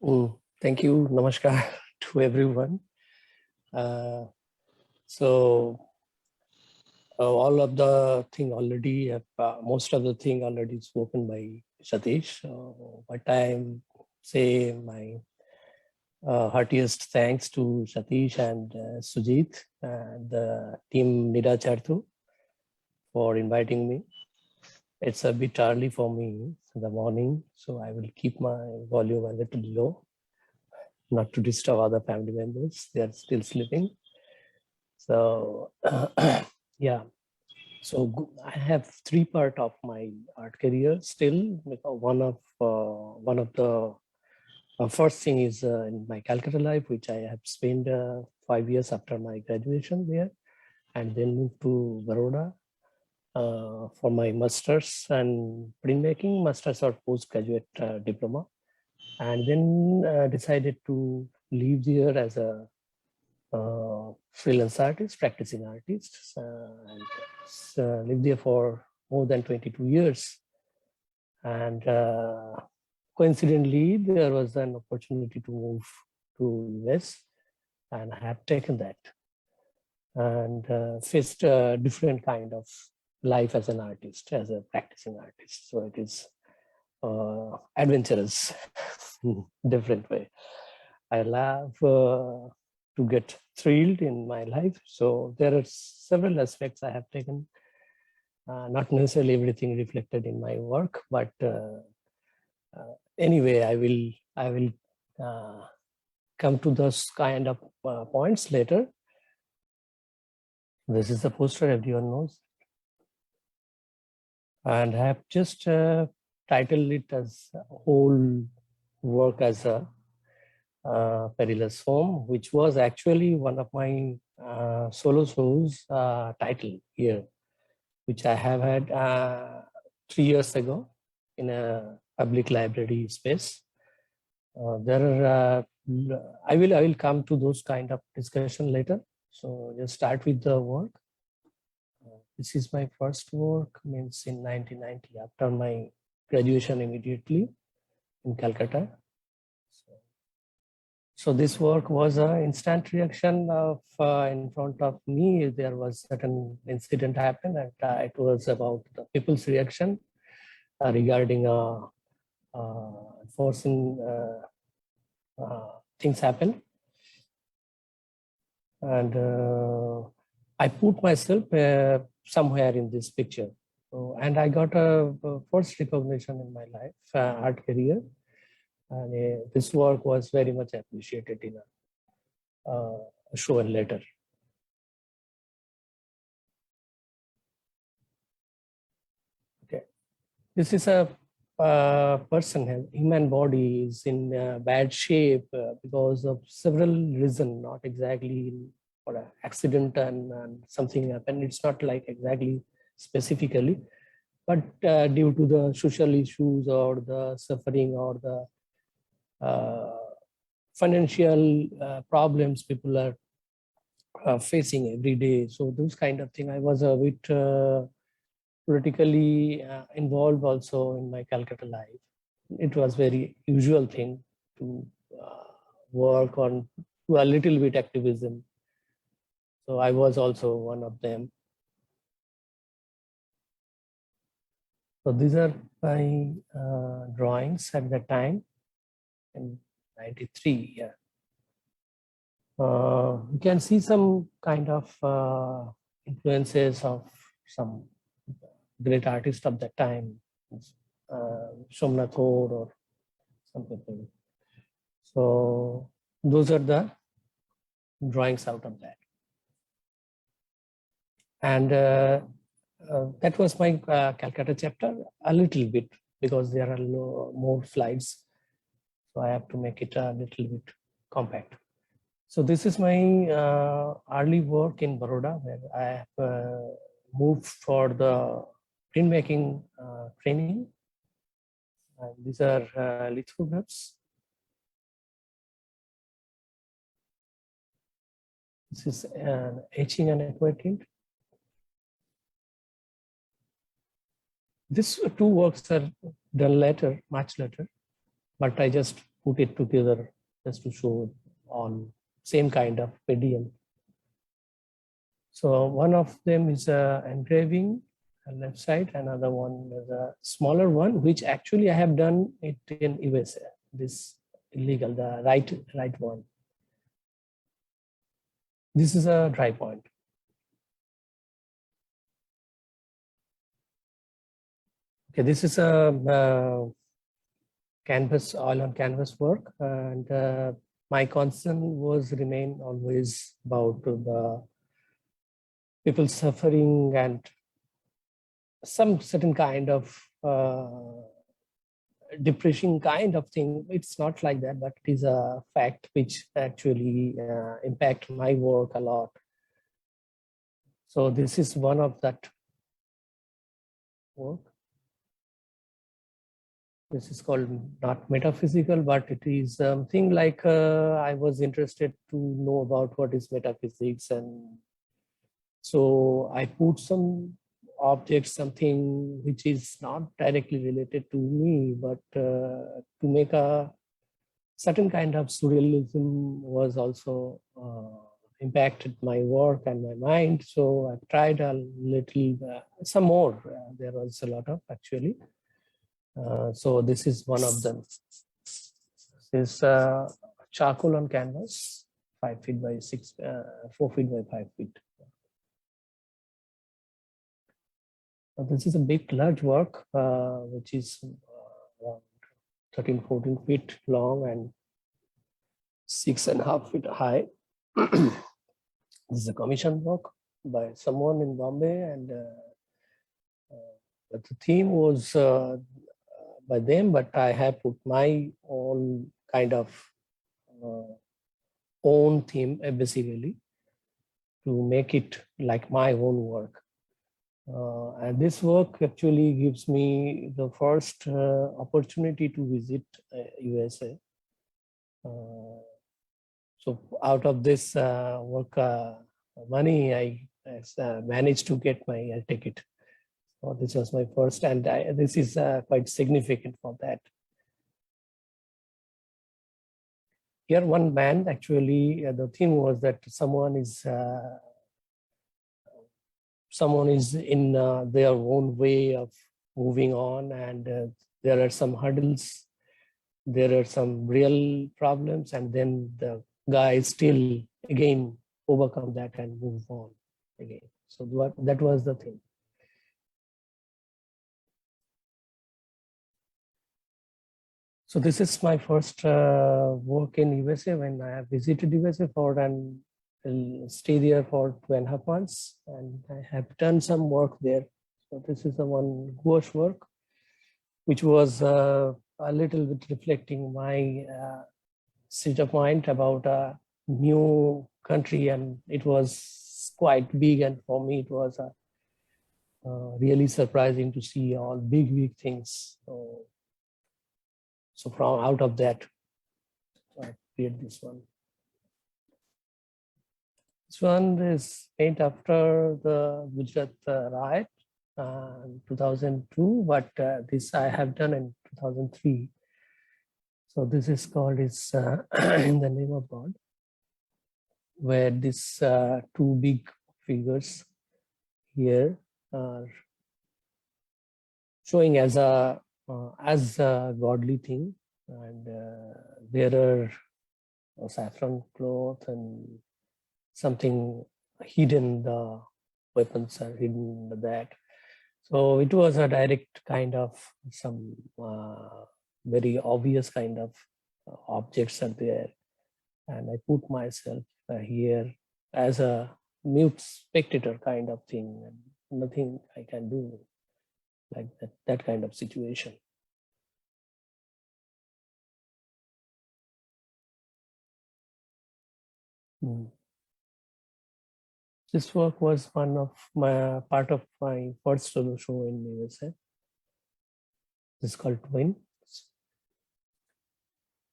Thank you. Namaskar to everyone. All of the thing already, most of the thing already spoken by Satish. But I say my heartiest thanks to Satish and Sujit and the team Niracharthu for inviting me. It's a bit early for me in the morning, so I will keep my volume a little low, not to disturb other family members. They are still sleeping. So yeah, so I have three part of my art career still. One of the first thing is in my Calcutta life, which I have spent 5 years after my graduation there, and then moved to Baroda for my masters and printmaking, masters or postgraduate diploma, and then decided to live there as a freelance artist, practicing artist, and lived there for more than 22 years. And coincidentally, there was an opportunity to move to US, and I have taken that and faced a different kind of life as an artist, as a practicing artist. So it is adventurous, different way. I love to get thrilled in my life. So there are several aspects I have taken, not necessarily everything reflected in my work, but anyway, I will come to those kind of points later. This is the poster, everyone knows. And I have just titled it as whole work as a perilous home, which was actually one of my solo shows title here, which I have had 3 years ago in a public library space. I will come to those kind of discussion later. So just start with the work. This is my first work, means in 1990, after my graduation immediately in Calcutta. So this work was an instant reaction of in front of me. There was certain incident happened, and it was about the people's reaction regarding forcing things happen. And I put myself somewhere in this picture. So, and I got a first recognition in my life, art career. And this work was very much appreciated in a show and later. Okay, this is a person, human body is in bad shape because of several reasons, not exactly for an accident and something happened. It's not like exactly specifically, but due to the social issues or the suffering or the financial problems people are facing every day. So those kind of thing, I was a bit politically involved also in my Calcutta life. It was very usual thing to work on to a little bit activism. So I was also one of them. So these are my drawings at that time in 93. Yeah. You can see some kind of influences of some great artists of that time, Somnath or some people. So those are the drawings out of that. And that was my Calcutta chapter, a little bit, because there are more slides. So I have to make it a little bit compact. So this is my early work in Baroda, where I have moved for the printmaking training. These are lithographs. This is etching and aquatint. These two works are done later, much later, but I just put it together just to show on same kind of medium. So one of them is engraving on left side, another one is a smaller one, which actually I have done it in USA. This illegal, the right one. This is a dry point. Okay, this is a canvas, oil on canvas work, and my concern was remain always about the people suffering and some certain kind of depressing kind of thing. It's not like that, but it is a fact which actually impact my work a lot. So this is one of that work. This is called not metaphysical, but it is something like I was interested to know about what is metaphysics, and so I put some object, something which is not directly related to me, but to make a certain kind of surrealism was also impacted my work and my mind. So I tried a little, some more. There was a lot of actually. So this is one of them. This is charcoal on canvas, 5 feet by 6, 4 feet by 5 feet. This is a big, large work, which is around 13, 14 feet long and 6.5 feet high. This is a commission work by someone in Bombay, and the theme was by them, but I have put my own kind of own theme, basically, to make it like my own work. And this work actually gives me the first opportunity to visit USA. So out of this work money, I managed to get my air ticket. So this was my first, and this is quite significant for that. Here one band, actually, the theme was that someone is in their own way of moving on, and there are some hurdles, there are some real problems, and then the guy still again overcome that and move on again. So that was the thing. So this is my first work in USA when I have visited USA for and stay there for 2.5 months, and I have done some work there. So this is the one gouache work, which was a little bit reflecting my state of mind about a new country, and it was quite big, and for me it was really surprising to see all big things. So from out of that, I created this one. This one is made after the Gujarat riot in 2002, but this I have done in 2003. So this is called In the Name of God, where these two big figures here are showing as a godly thing, and there are saffron cloth and something hidden, the weapons are hidden in that. So it was a direct kind of some very obvious kind of objects are there, and I put myself here as a mute spectator kind of thing, and nothing I can do, like that kind of situation. This work was one of my part of my first solo show in USA. This is called Twin.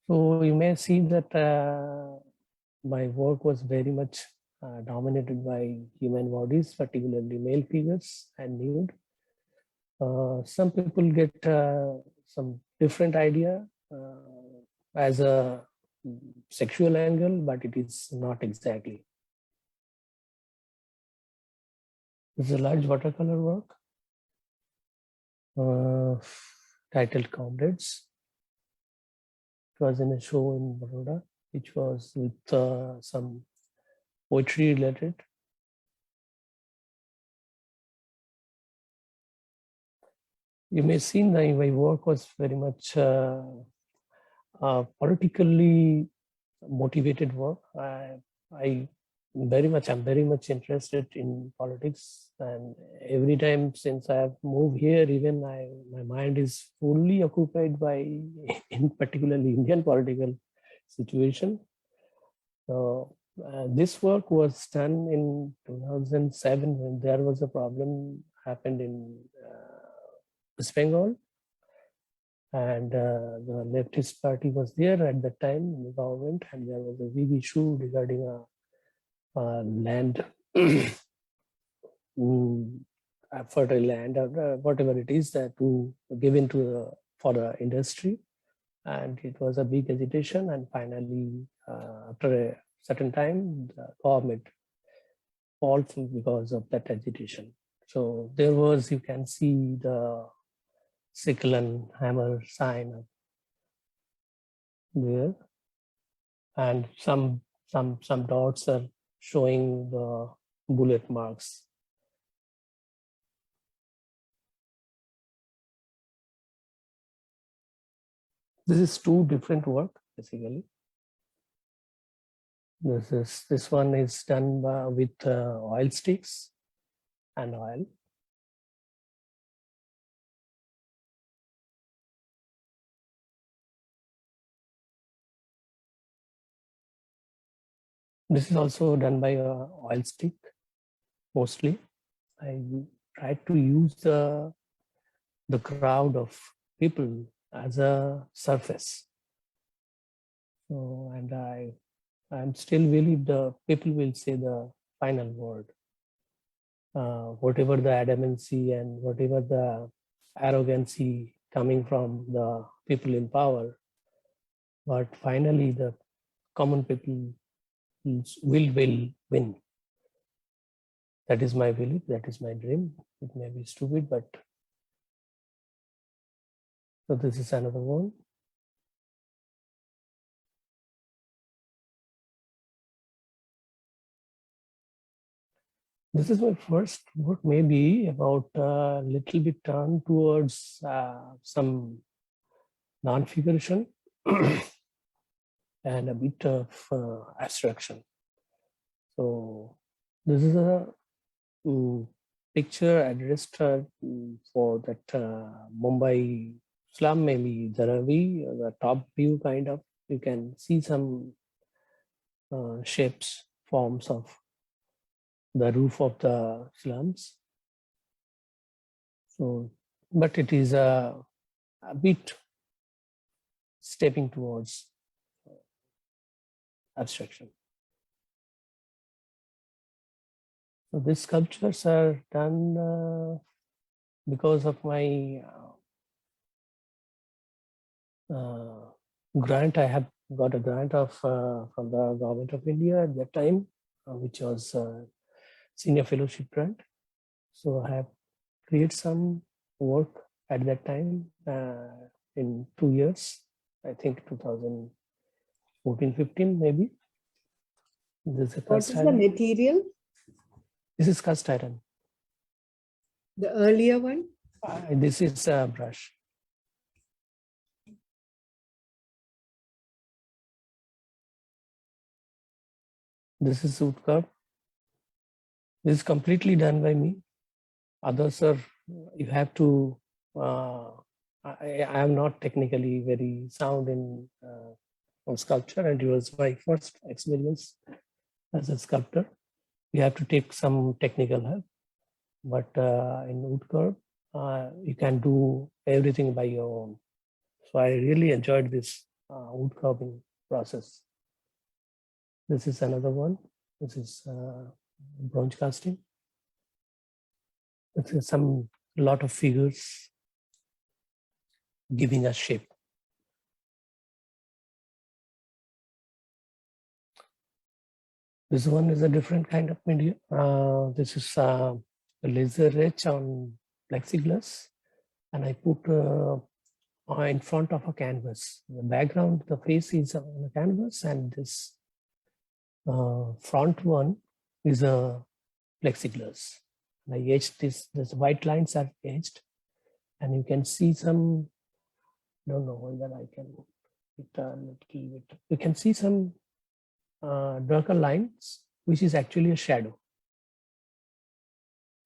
So you may see that my work was very much dominated by human bodies, particularly male figures and nude. Some people get some different idea. as a sexual angle, but it is not exactly. This is a large watercolor work titled Comrades. It was in a show in Baroda, which was with some poetry related. You may see my work was very much politically motivated work. I'm very much interested in politics, and every time since I have moved here, even my mind is fully occupied by, in particularly Indian political situation. So this work was done in 2007 when there was a problem happened in West Bengal, and the leftist party was there at that time in the government, and there was a big issue regarding land, fertile land, or whatever it is that to give into for the industry, and it was a big agitation. And finally, after a certain time, the government falls because of that agitation. So there was, you can see the sickle and hammer sign up there, and some dots are showing the bullet marks. This is two different work basically. This one is done with oil sticks and oil. This is also done by a oil stick mostly. I tried to use the crowd of people as a surface. So, and I'm still believe the people will say the final word. Whatever the adamancy and whatever the arrogancy coming from the people in power, but finally the common people will win. That is my belief. That is my dream. It may be stupid, but so this is another one. This is my first work, maybe about a little bit turned towards some non-figuration and a bit of abstraction. So this is a picture addressed for that Mumbai slum, maybe Dharavi, the top view kind of. You can see some shapes, forms of the roof of the slums. So, but it is a bit stepping towards abstraction. So these sculptures are done because of my grant. I have got a grant of from the government of India at that time, which was senior fellowship grant. So I have created some work at that time in 2 years, I think 2014-15 maybe. This is a What is the material? This is cast iron. The earlier one? This is a brush. This is wood carved. This is completely done by me. Others are, you have to, I am not technically very sound in sculpture, and it was my first experience as a sculptor. You have to take some technical help, but in wood carve, you can do everything by your own. So I really enjoyed this wood carving process. This is another one. This is bronze casting. This is some lot of figures giving us shape. This one is a different kind of media. This is a laser etch on plexiglass, and I put in front of a canvas. The background, the face is on a canvas, and this front one is a plexiglass. And I etched this white lines are etched, and you can see some, don't know whether I can little bit. You can see some darker lines, which is actually a shadow.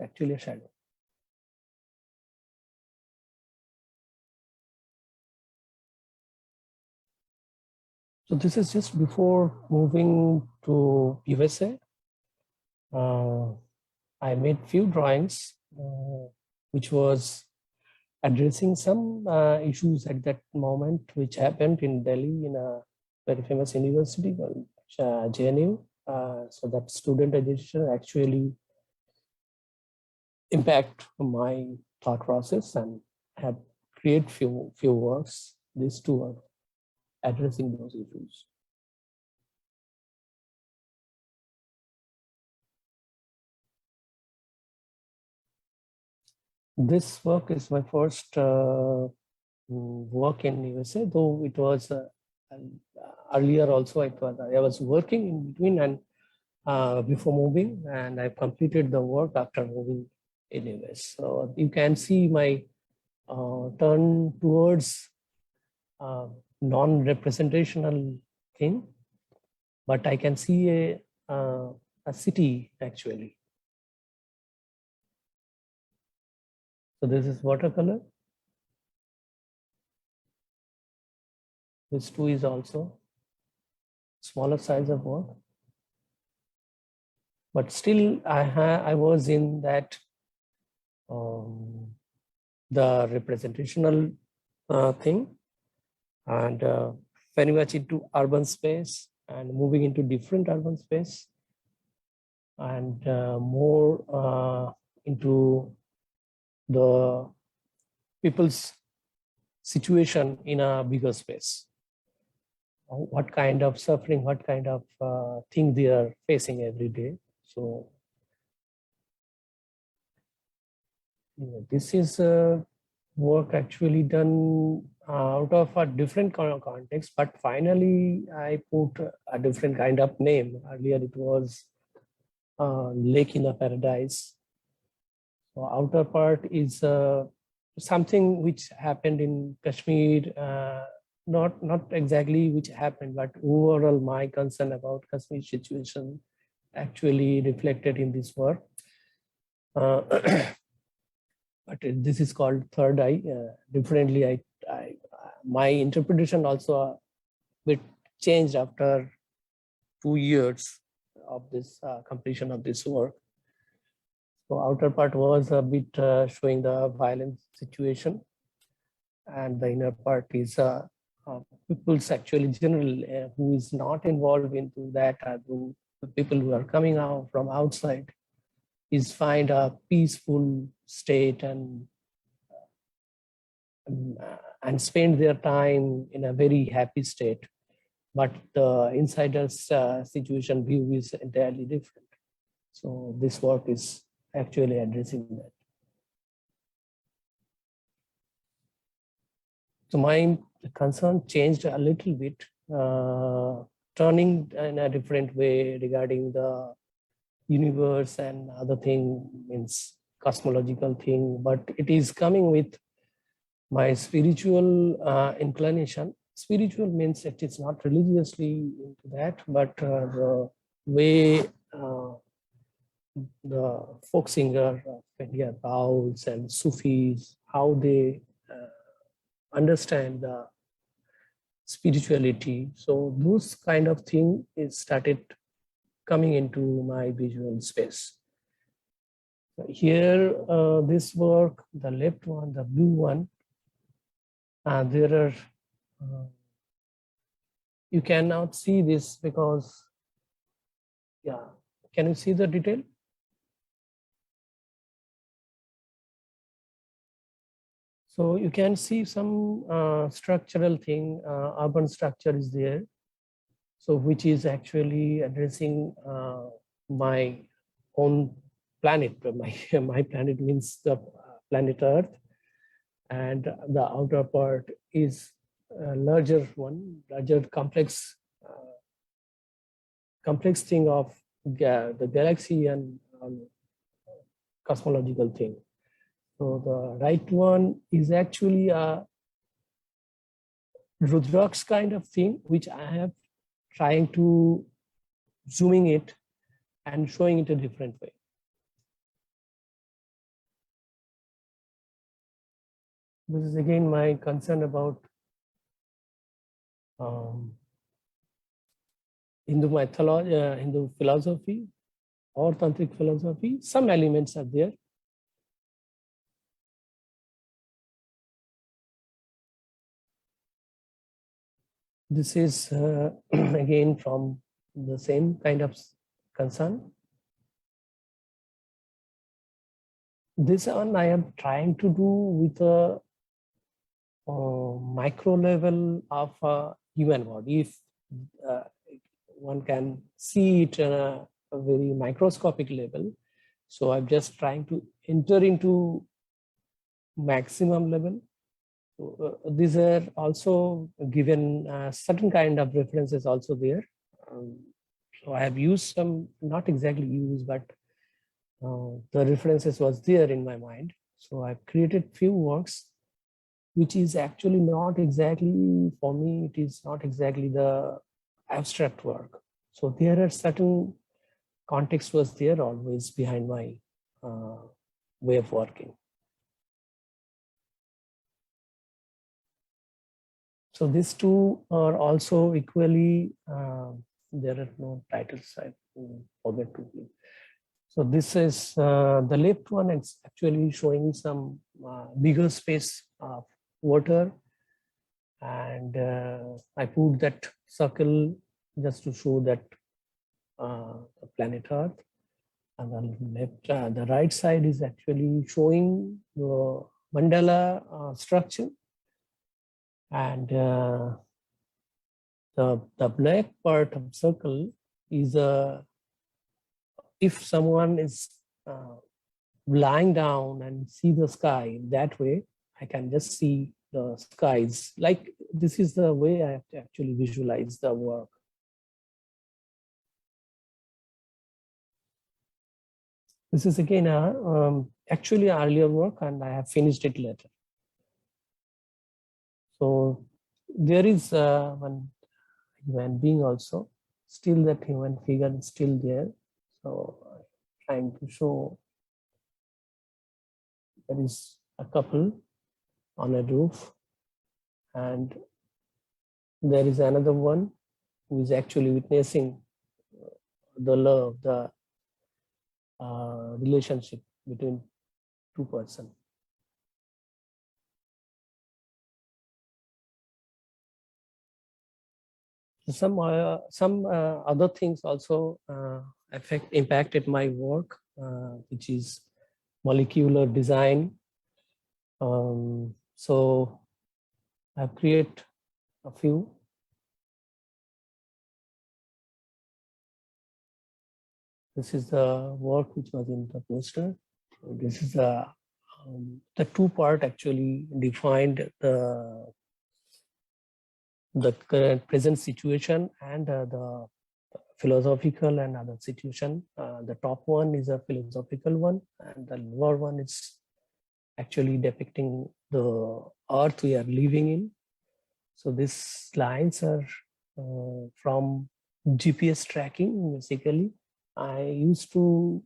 Actually a shadow. So this is just before moving to USA. I made few drawings, which was addressing some issues at that moment, which happened in Delhi in a very famous university called JNU. So that student education actually impact my thought process, and have created few works. These two are addressing those issues. This work is my first work in USA, though it was earlier also. I was working in between and before moving, and I completed the work after moving in US. So you can see my turn towards non-representational thing, but I can see a city actually. So this is watercolor. This too is also smaller size of work, but still I was in that the representational thing, and very much into urban space and moving into different urban space, and more into the people's situation in a bigger space. What kind of suffering, what kind of thing they are facing every day. So this is work actually done out of a different kind of context, but finally I put a different kind of name. Earlier it was Lake in a Paradise. So outer part is something which happened in Kashmir, not exactly which happened, but overall my concern about Kashmir situation actually reflected in this work. But this is called Third Eye. Differently, my interpretation also a bit changed after 2 years of this completion of this work. So outer part was a bit showing the violent situation, and the inner part is people's actually general who is not involved into that. The people who are coming out from outside is find a peaceful state and spend their time in a very happy state. But the insider's situation view is entirely different. So this work is actually addressing that. So my concern changed a little bit, turning in a different way regarding the universe and other thing, means cosmological thing, but it is coming with my spiritual inclination. Spiritual means it is not religiously into that, but the way the folk singer of India, Baals and Sufis, how they understand the spirituality. So those kind of thing is started coming into my visual space. Here, this work, the left one, the blue one, there are, you cannot see this because, yeah, can you see the detail? So you can see some structural thing, urban structure is there. So which is actually addressing my own planet. My planet means the planet Earth, and the outer part is a larger one, larger complex thing of the galaxy and cosmological thing. So the right one is actually a Rudrak's kind of thing, which I have trying to zooming it and showing it a different way. This is again my concern about Hindu mythology, Hindu philosophy or Tantric philosophy. Some elements are there. This is again from the same kind of concern. This one I am trying to do with a micro level of a human body. If one can see it on a very microscopic level. So I'm just trying to enter into maximum level. So, these are also given certain kind of references also there. So I have used some, not exactly used, but the references was there in my mind. So I've created few works, which is actually not exactly, for me, it is not exactly the abstract work. So there are certain context was there always behind my way of working. So these two are also equally, there are no titles, I forget to give. So this is the left one, it's actually showing some bigger space of water. And I put that circle just to show that the planet Earth. And the left, the right side is actually showing the mandala structure. And the black part of circle is if someone is lying down and see the sky that way, I can just see the skies. Like this is the way I have to actually visualize the work. This is again actually earlier work, and I have finished it later. So there is one human being also, still that human figure is still there. So trying to show there is a couple on a roof, and there is another one who is actually witnessing the love, the relationship between two persons. Some other things also impacted my work, which is molecular design. So I've created a few. This is the work which was in the poster. This is the two part actually defined the current present situation and the philosophical and other situation. The top one is a philosophical one, and the lower one is actually depicting the earth we are living in. So these lines are from GPS tracking, basically. I used to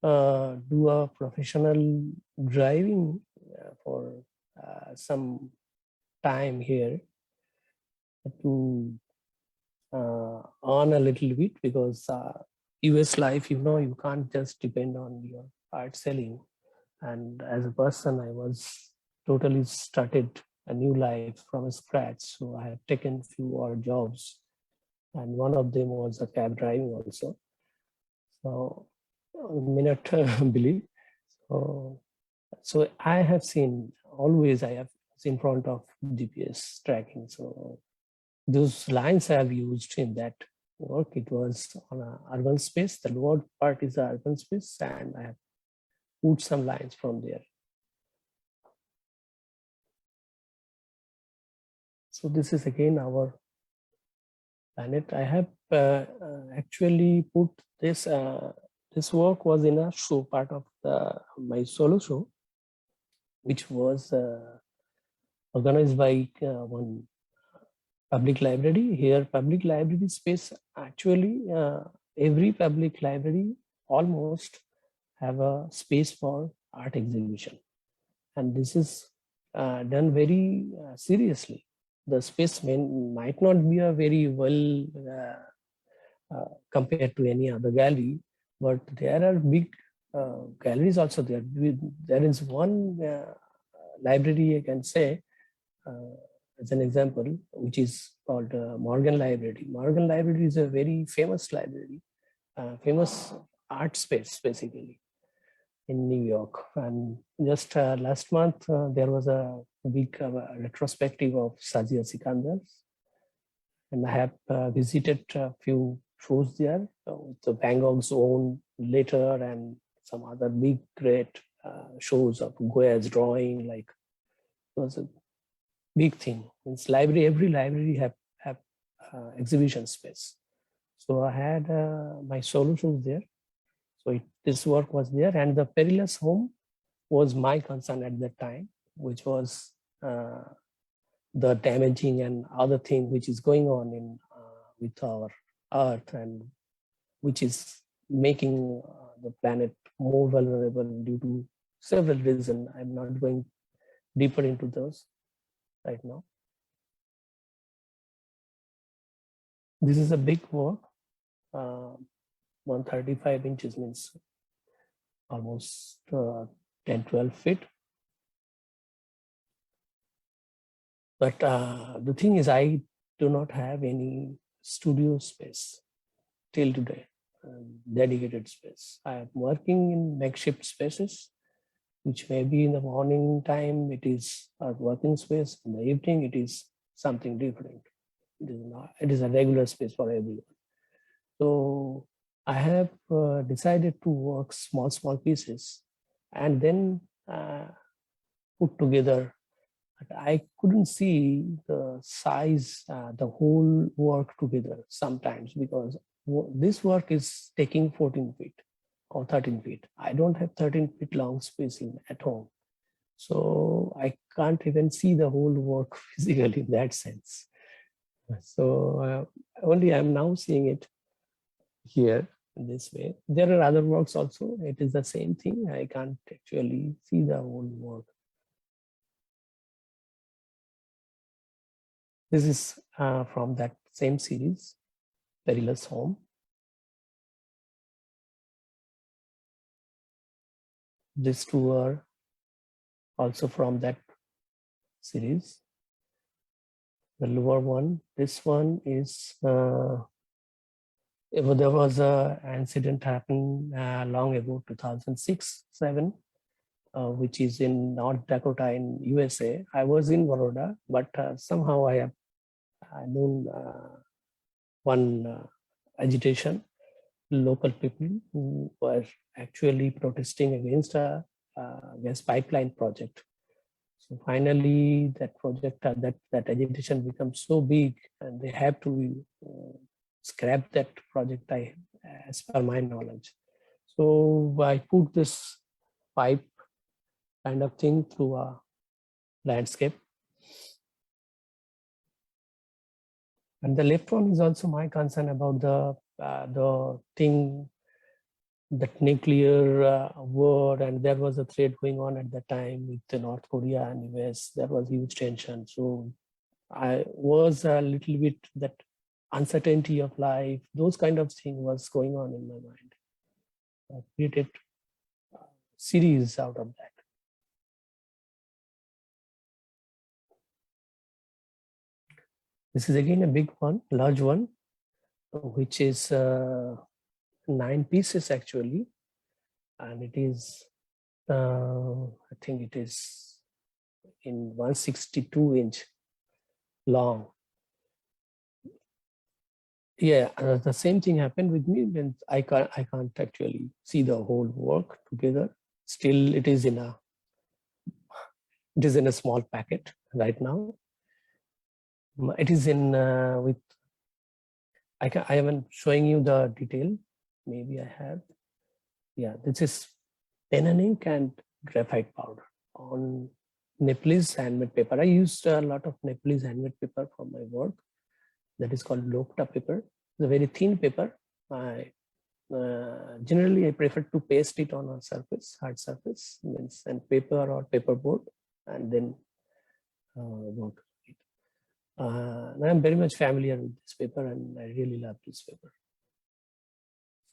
do a professional driving for some time here to earn a little bit, because US life, you can't just depend on your art selling. And as a person, I was totally started a new life from scratch. So I have taken few odd jobs, and one of them was a cab driving also. So may not believe. So I have seen, always I have in front of GPS tracking. So those lines I have used in that work, it was on an urban space. The lower part is the urban space, and I have put some lines from there. So this is again our planet. I have actually put this. This work was in a show, part of my solo show, which was organized by one public library. Here, public library space, actually, every public library almost have a space for art exhibition. And this is done very seriously. The space might not be a very well compared to any other gallery, but there are big galleries also there. There is one library, I can say, as an example, which is called Morgan Library. Morgan Library is a very famous library, famous art space basically in New York. And just last month, there was a big retrospective of Sajal Sarkar, and I have visited a few shows there with the Van Gogh's own later and some other big great shows of Goya's drawing. Like, it was a big thing. It's library, every library have exhibition space. So I had my solo shows there. So this work was there, and the perilous home was my concern at that time, which was the damaging and other thing which is going on in with our earth, and which is making the planet more vulnerable due to several reasons. I'm not going deeper into those right now. This is a big work. 135 inches means almost 10, 12 feet. But the thing is, I do not have any studio space till today, dedicated space. I am working in makeshift spaces, which may be in the morning time, it is a working space. In the evening, it is something different. It is not, it is a regular space for everyone. So I have decided to work small pieces and then put together. But I couldn't see the size, the whole work together sometimes, because this work is taking 14 feet or 13 feet. I don't have 13 feet long spacing at home. So I can't even see the whole work physically in that sense. So only I'm now seeing it here in this way. There are other works also. It is the same thing. I can't actually see the whole work. This is from that same series, Perilous Home. These two are also from that series. The lower one, this one is, there was an incident happened long ago, 2006-7, which is in North Dakota in USA. I was in Baroda, but somehow I have known one agitation, local people who were actually protesting against a gas pipeline project. So finally, that project, that agitation becomes so big, and they have to scrap that project, as per my knowledge. So I put this pipe kind of thing through a landscape. And the left one is also my concern about the thing, that nuclear war, and there was a threat going on at the time with the North Korea and US. There was huge tension. So I was a little bit, that uncertainty of life, those kind of thing was going on in my mind. I created a series out of that. This is again a big one, large one, which is 9 pieces actually, and it is, I think it is in 162 inch long. yeah, the same thing happened with me when I can't actually see the whole work together. Still, it is in a small packet right now. It is in with I am showing you the detail. Maybe I have. Yeah, this is pen and ink and graphite powder on Nepalese handmade paper. I used a lot of Nepalese handmade paper for my work. That is called Lokta paper. It's a very thin paper. Generally, I prefer to paste it on a surface, hard surface, and paper or paperboard, and then work it. I'm very much familiar with this paper, and I really love this paper.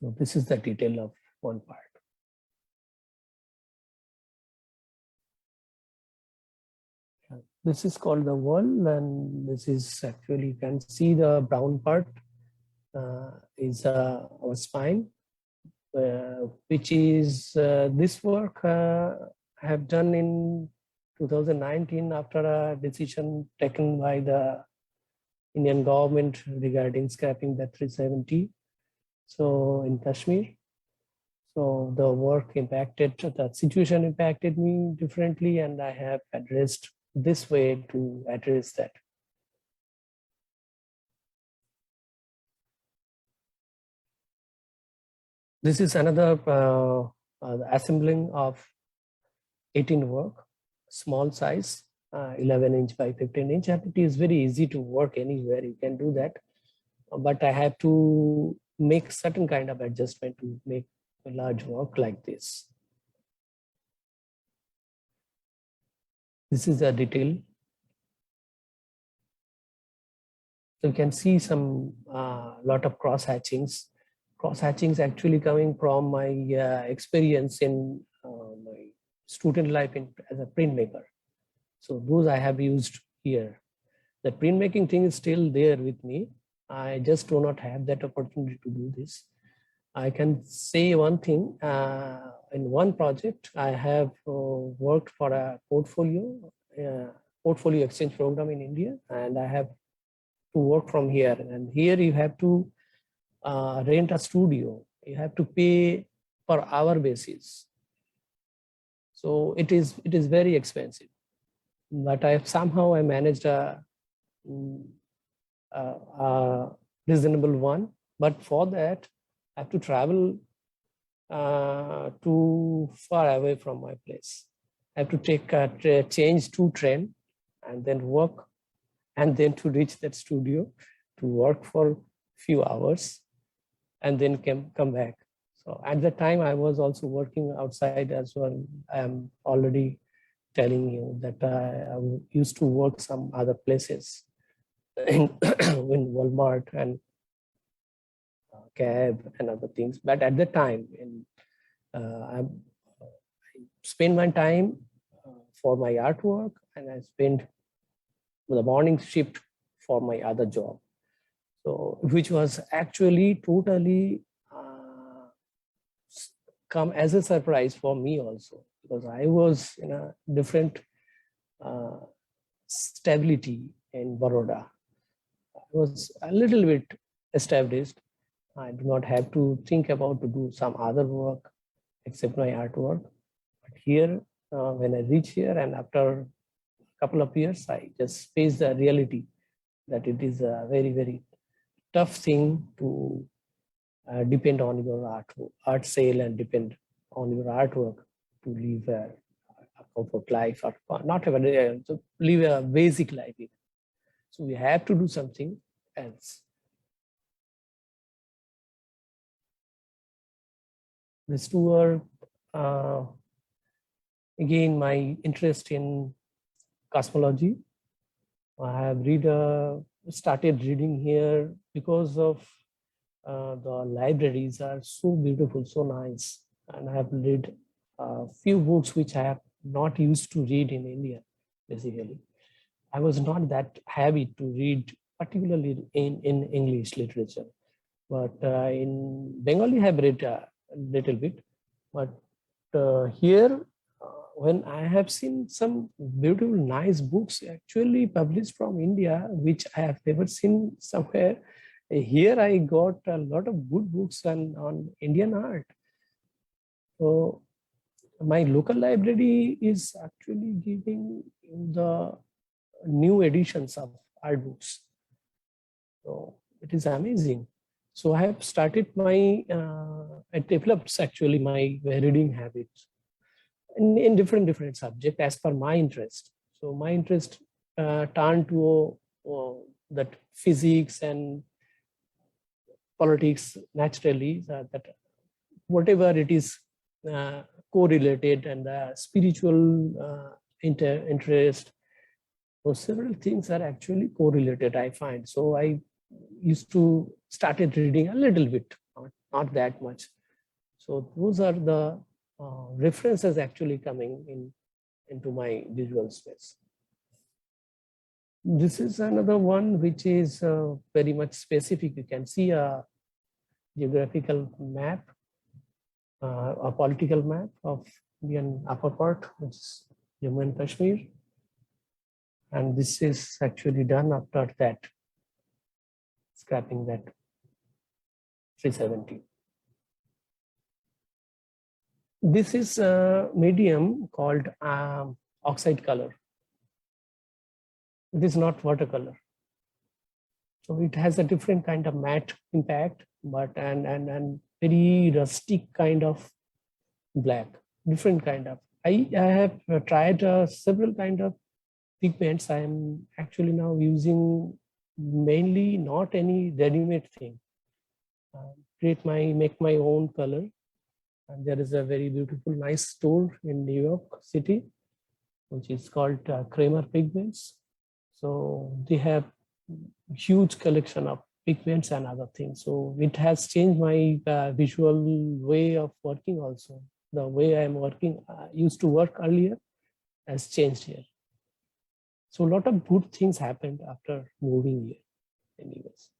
So this is the detail of one part. This is called the wall, and this is actually, you can see the brown part is our spine, which is this work I have done in 2019 after a decision taken by the Indian government regarding scrapping the 370. So in Kashmir, so the work impacted, the situation impacted me differently, and I have addressed this way to address that. This is another assembling of 18 work, small size, 11 inch by 15 inch. And it is very easy to work anywhere. You can do that. But I have to make certain kind of adjustment to make a large work like this. This is a detail. So you can see some lot of cross hatchings. Cross hatchings actually coming from my experience in my student life as a printmaker. So those I have used here. The printmaking thing is still there with me. I just do not have that opportunity to do this. I can say one thing. In one project, I have worked for a portfolio exchange program in India, and I have to work from here. And here you have to rent a studio. You have to pay per hour basis. So it is very expensive. But I managed a reasonable one. But for that, I have to travel too far away from my place. I have to take a change to train and then work, and then to reach that studio to work for a few hours and then come back. So at the time I was also working outside as well. I am already telling you that I used to work some other places in Walmart and cab and other things. But at the time, I spend my time for my artwork, and I spend the morning shift for my other job. So, which was actually totally come as a surprise for me also, because I was in a different stability in Baroda. I was a little bit established. I do not have to think about to do some other work except my artwork. But here, when I reach here, and after a couple of years, I just face the reality that it is a very, very tough thing to depend on your art sale and depend on your artwork to live a comfort life, or not even to live a basic life. So we have to do something else. This tour, again, my interest in cosmology. I have started reading here because of the libraries are so beautiful, so nice. And I have read a few books which I have not used to read in India, basically. I was not that happy to read, particularly in English literature. But in Bengali, I have read a little bit. But here, when I have seen some beautiful, nice books actually published from India, which I have never seen somewhere, Here I got a lot of good books on Indian art. So my local library is actually giving the new editions of art books. So it is amazing. So I have started I developed actually my reading habits in different subjects as per my interest. So my interest turned to that physics and politics naturally, that whatever it is correlated, and the spiritual interest. So several things are actually correlated, I find. So I used to started reading a little bit, not that much. So those are the references actually coming into my visual space. This is another one which is very much specific. You can see a geographical map, a political map of Indian upper part, which is Jammu and Kashmir. And this is actually done after that, scrapping that 370. This is a medium called oxide color. It is not watercolor. So it has a different kind of matte impact, but and very rustic kind of black, different kind of. I have tried several kind of pigments. I am actually now using mainly not any ready-made thing. Make my own color. And there is a very beautiful, nice store in New York City, which is called Kramer Pigments. So they have huge collection of pigments and other things. So it has changed my visual way of working also. The way I'm working, used to work earlier, has changed here. So a lot of good things happened after moving here anyways.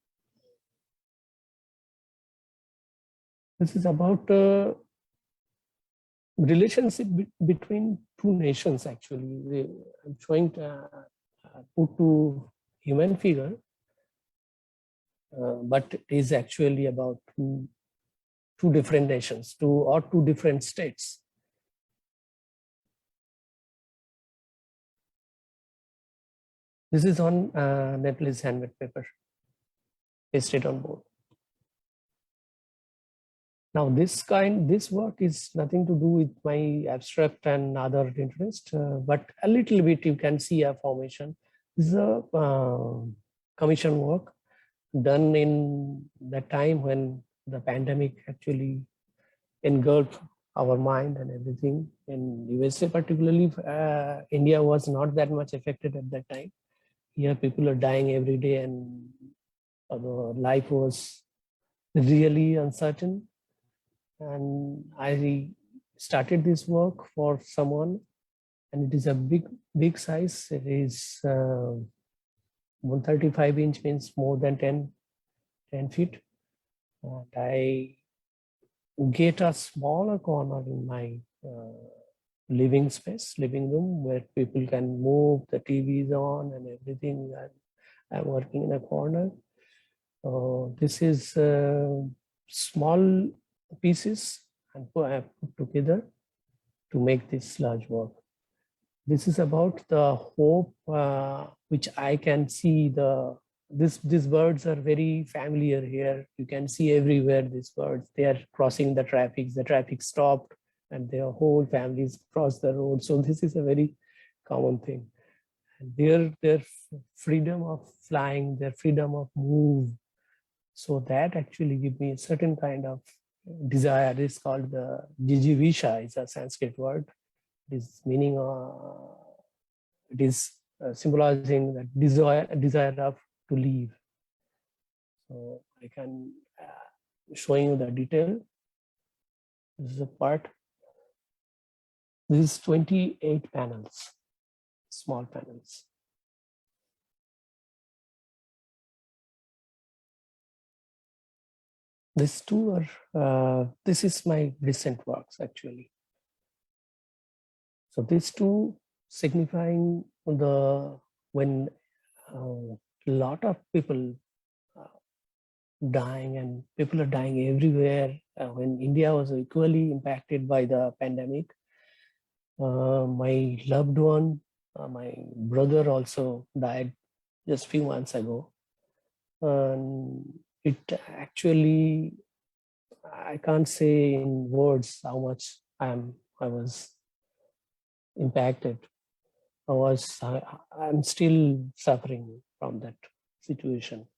This is about relationship between two nations actually. I'm showing put to human figure, but it is actually about two different nations, two different states. This is on Nepalese handmade paper, pasted on board. Now this work is nothing to do with my abstract and other interest, but a little bit you can see a formation. This is a commission work done in the time when the pandemic actually engulfed our mind and everything. In USA particularly, India was not that much affected at that time. Here people are dying every day and life was really uncertain. And I started this work for someone, and it is a big size. It is 135 inch, means more than 10 feet. And I get a smaller corner in my living room, where people can move, the TVs on and everything. I'm working in a corner. This is small pieces and I have put together to make this large work. This is about the hope which I can see. These birds are very familiar here. You can see everywhere these birds. They are crossing the traffic. The traffic stopped and their whole families crossed the road. So this is a very common thing. And their freedom of flying, their freedom of move. So that actually gives me a certain kind of desire. It's called the jijivisha. It's a Sanskrit word. It is meaning, it is symbolizing that desire of to leave. So I can showing you the detail. This is a part. This is 28 panels, small panels. These two are, this is my recent works actually. So these two signifying when a lot of people dying, and people are dying everywhere. When India was equally impacted by the pandemic, my loved one, my brother also died just few months ago. It actually, I can't say in words how much I was impacted. I'm still suffering from that situation.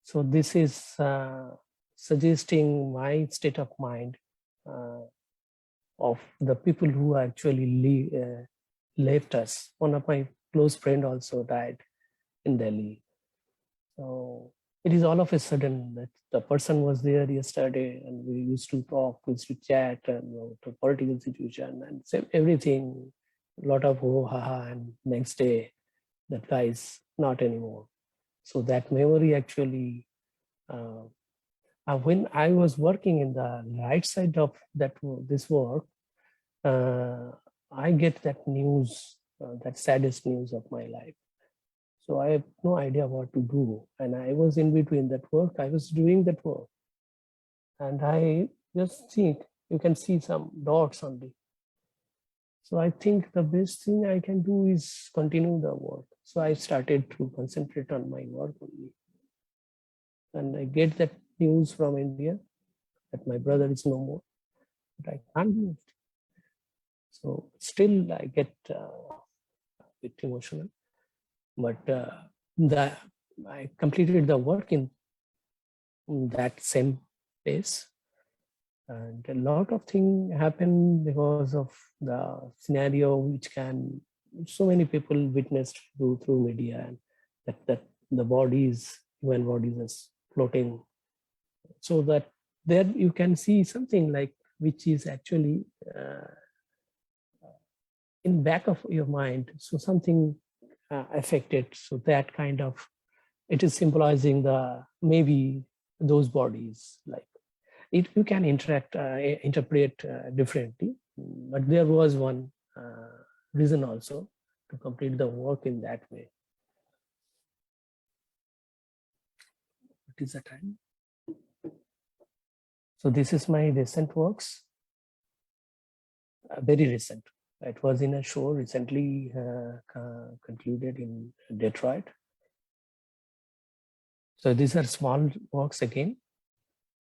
So this is suggesting my state of mind of the people who actually left us. One of my close friend also died in Delhi. So it is all of a sudden that the person was there yesterday, and we used to talk, we used to chat, and the political situation and everything, a lot of oh ha ha, and next day that guy is not anymore. So that memory actually, when I was working in the right side of this work, I get that news, that saddest news of my life. So I have no idea what to do. And I was in between that work. I was doing that work. And I just think you can see some dots only. So I think the best thing I can do is continue the work. So I started to concentrate on my work only. And I get that news from India that my brother is no more. But I can't do it. So still I get a bit emotional. But I completed the work in that same place, and a lot of things happen because of the scenario, which can so many people witnessed through media, and that the bodies, human bodies, is floating, so that there you can see something like which is actually in back of your mind. So something affected. So that kind of, it is symbolizing the maybe those bodies, like it you can interpret differently, but there was one reason also to complete the work in that way. What is the time? So this is my recent works, very recent. It was in a show recently concluded in Detroit. So these are small works again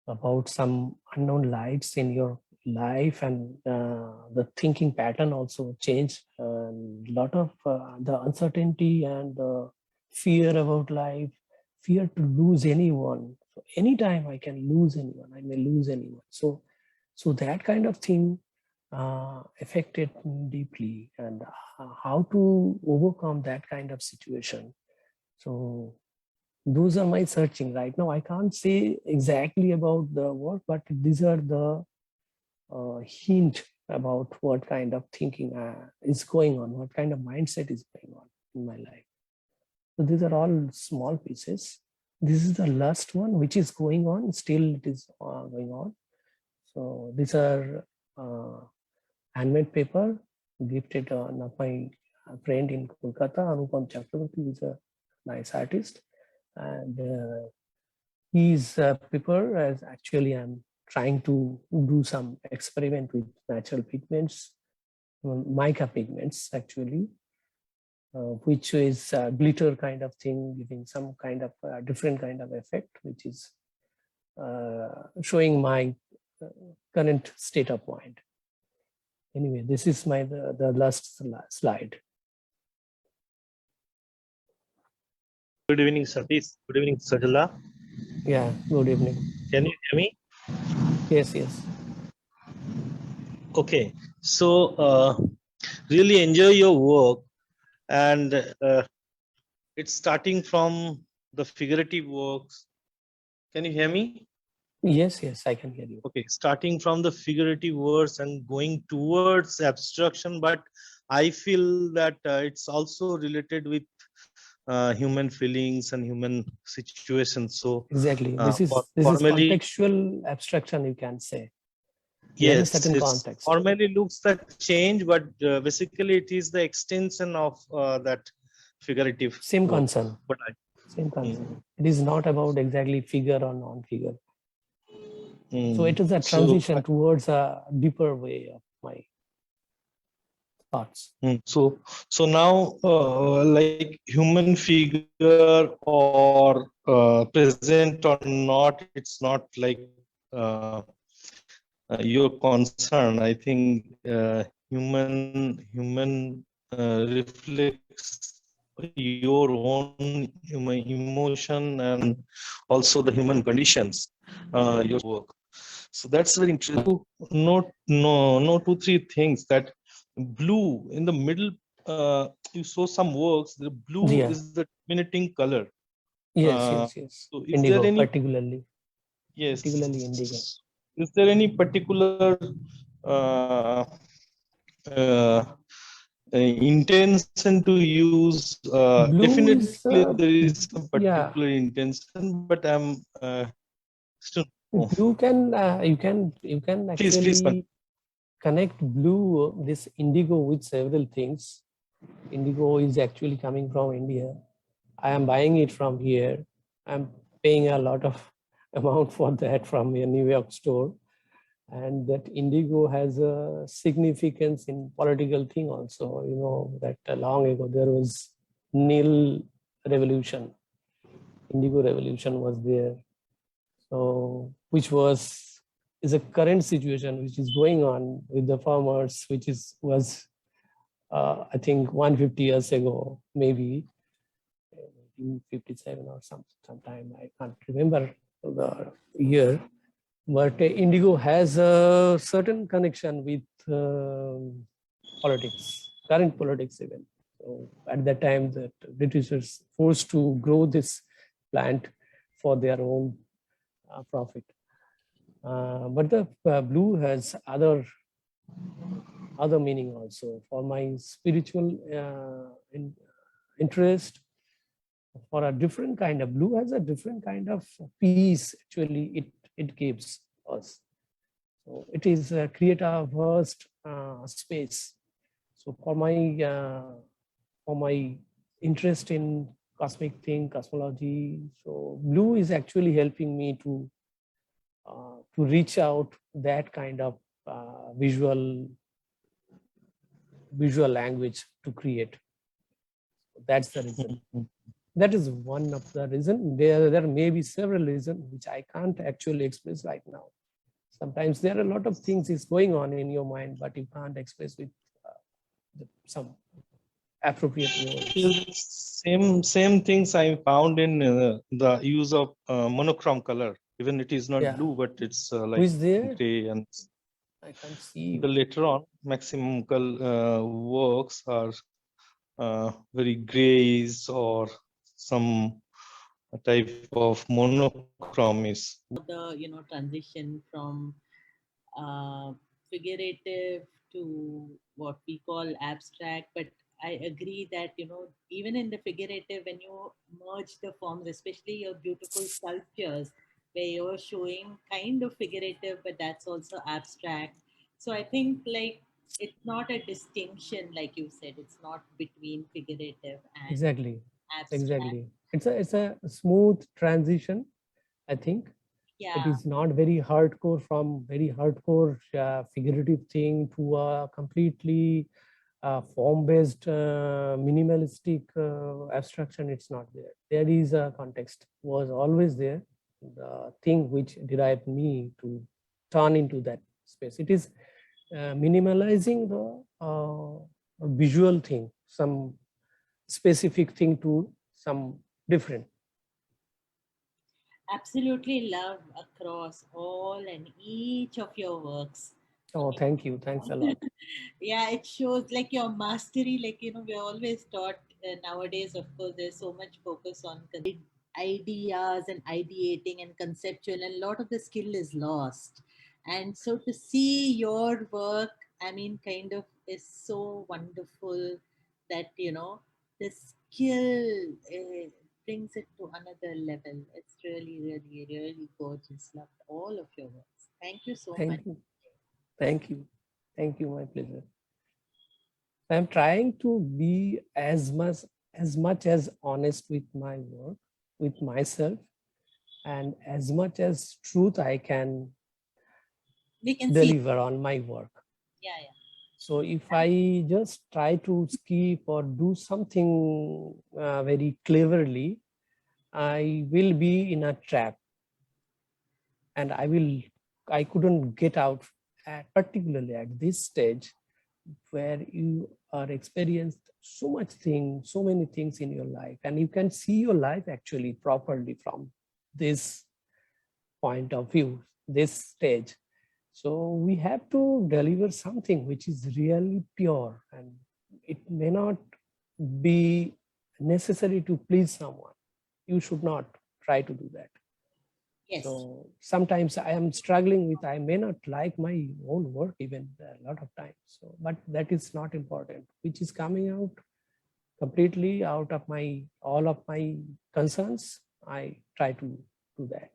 about some unknown lights in your life, and the thinking pattern also changed. A lot of the uncertainty and the fear about life, fear to lose anyone. So anytime I can lose anyone, I may lose anyone. So that kind of thing affected me deeply, and how to overcome that kind of situation. So those are my searching right now. I can't say exactly about the work, but these are the hint about what kind of thinking is going on, what kind of mindset is going on in my life. So these are all small pieces. This is the last one, which is going on. Still, it is going on. So these are handmade paper gifted one of my friend in Kolkata, Anupam Chakraborty, is a nice artist. And his paper, as actually I'm trying to do some experiment with natural pigments, mica pigments actually, which is a glitter kind of thing, giving some kind of different kind of effect, which is showing my current state of mind. Anyway, this is my the last slide. Good evening, Satish. Good evening, Sajala. Yeah, good evening. Can you hear me? Yes, yes. Okay. So, really enjoy your work, and it's starting from the figurative works. Can you hear me? Yes, yes, I can hear you. Okay. Starting from the figurative works and going towards abstraction, but I feel that it's also related with human feelings and human situations. So, Exactly. This is formally, contextual abstraction, you can say. There is a yes, certain it's context. formally looks like change, but basically it is the extension of that figurative Same work. concern. But Same concept. It is not about exactly figure or non-figure. So it is a So, transition towards a deeper way of my thoughts. so now, like human figure or present or not, it's not like uh, your concern. I think human reflects your own human emotion and also the human conditions. Your work. So that's very interesting. No, two, three things that blue in the middle. You saw some works. The blue Yeah. is the dominating color. Yes, yes, yes. So is there Indigo, any particularly indigo. yes? Is there any particular uh, uh, intention to use? Blue Definitely, is, there is some yeah. particular intention, but I'm still. Oh, You can please. actually connect blue, this indigo, with several things. Indigo is actually coming from India. I am buying it from here. I'm paying a lot of amount for that from a New York store. And that indigo has a significance in political thing also. You know that long ago there was Nil revolution. Indigo revolution was there. So which is a current situation which is going on with the farmers, which was I think 150 years ago, maybe 1957 or sometime. I can't remember the year, but indigo has a certain connection with politics, current politics even. So at that time, the Britishers forced to grow this plant for their own profit. But the blue has other meaning also. For my spiritual interest, for a different kind of blue has a different kind of peace. Actually, it gives us. So it is create a vast space. So for my interest in cosmic thing, cosmology, so blue is actually helping me to reach out that kind of visual language to create. That's the reason. That is one of the reason. There may be several reasons which I can't actually express right now. Sometimes there are a lot of things is going on in your mind, but you can't express with some appropriate words. Same things I found in the use of monochrome color. Even it is not Yeah. blue, but it's Who like is there? gray. And I can't see the you. later on, maximum works are very grays or some type of monochrome is. The transition from figurative to what we call abstract, but I agree that even in the figurative, when you merge the forms, especially your beautiful sculptures where you're showing kind of figurative but that's also abstract. So I think like it's not a distinction, like you said, it's not between figurative and Exactly. abstract. Exactly. It's a smooth transition, I think. It Yeah. is not very hardcore, from very hardcore figurative thing to a completely form-based minimalistic abstraction. It's not there. There is a context, was always there. The thing which derived me to turn into that space. It is minimalizing the visual thing, some specific thing to some different. Absolutely love across all and each of your works. Oh, thank you. Thanks a lot. Yeah, it shows like your mastery. Like, we're always taught nowadays, of course, there's so much focus on ideas and ideating and conceptual, and a lot of the skill is lost. And so to see your work, I mean, kind of is so wonderful that, the skill brings it to another level. It's really, really, really gorgeous. Loved all of your works. Thank you so much. Thank you. Thank you. Thank you. My pleasure. I'm trying to be as much as honest with my work. with myself, and as much as truth I can We can see. deliver on my work. Yeah, yeah. So if I just try to skip or do something very cleverly, I will be in a trap, and I couldn't get out, particularly at this stage where you are experienced so many things in your life, and you can see your life actually properly from this point of view, this stage. So we have to deliver something which is really pure, and it may not be necessary to please someone. You should not try to do that. Yes. So sometimes I am struggling with, I may not like my own work even a lot of times. So, but that is not important, which is coming out completely out of all of my concerns. I try to do that.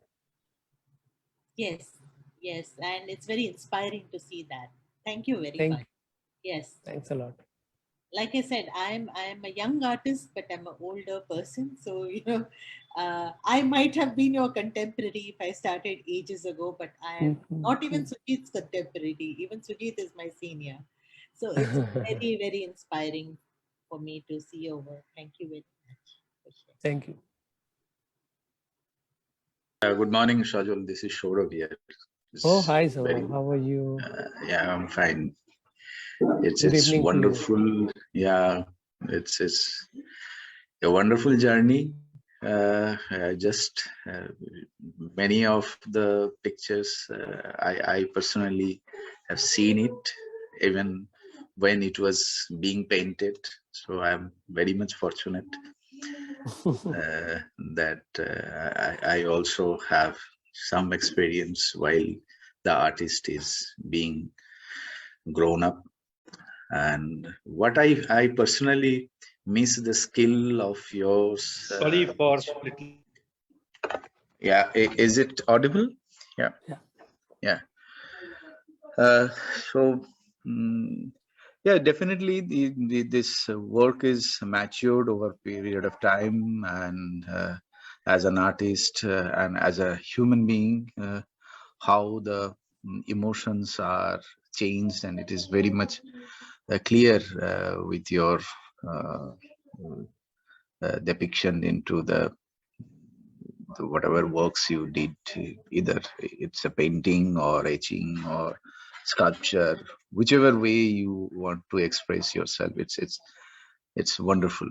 Yes, yes, and it's very inspiring to see that. Thank you very Thank much. Yes, Thanks a lot. like I said, I'm a young artist, but I'm an older person. So I might have been your contemporary if I started ages ago, but I am not even Sujit's contemporary. Even Sujit is my senior. So it's very, very inspiring for me to see your work. Thank you very much. for sharing. Thank you. Good morning, Sajal. This is Shourav here. Oh, hi, Saurabh. How are you? Yeah, I'm fine. It's Good evening to you. wonderful. Yeah, it's a wonderful journey. Just many of the pictures I personally have seen it, even when it was being painted. So I'm very much fortunate that I also have some experience while the artist is being grown up. And what I personally miss the skill of yours. Sorry for little. Yeah, is it audible? Yeah. Yeah. Yeah. So yeah, definitely this work is matured over a period of time, and as an artist and as a human being, how the emotions are changed, and it is very much clear with your uh, depiction into the whatever works you did, either it's a painting or etching or sculpture, whichever way you want to express yourself, it's wonderful.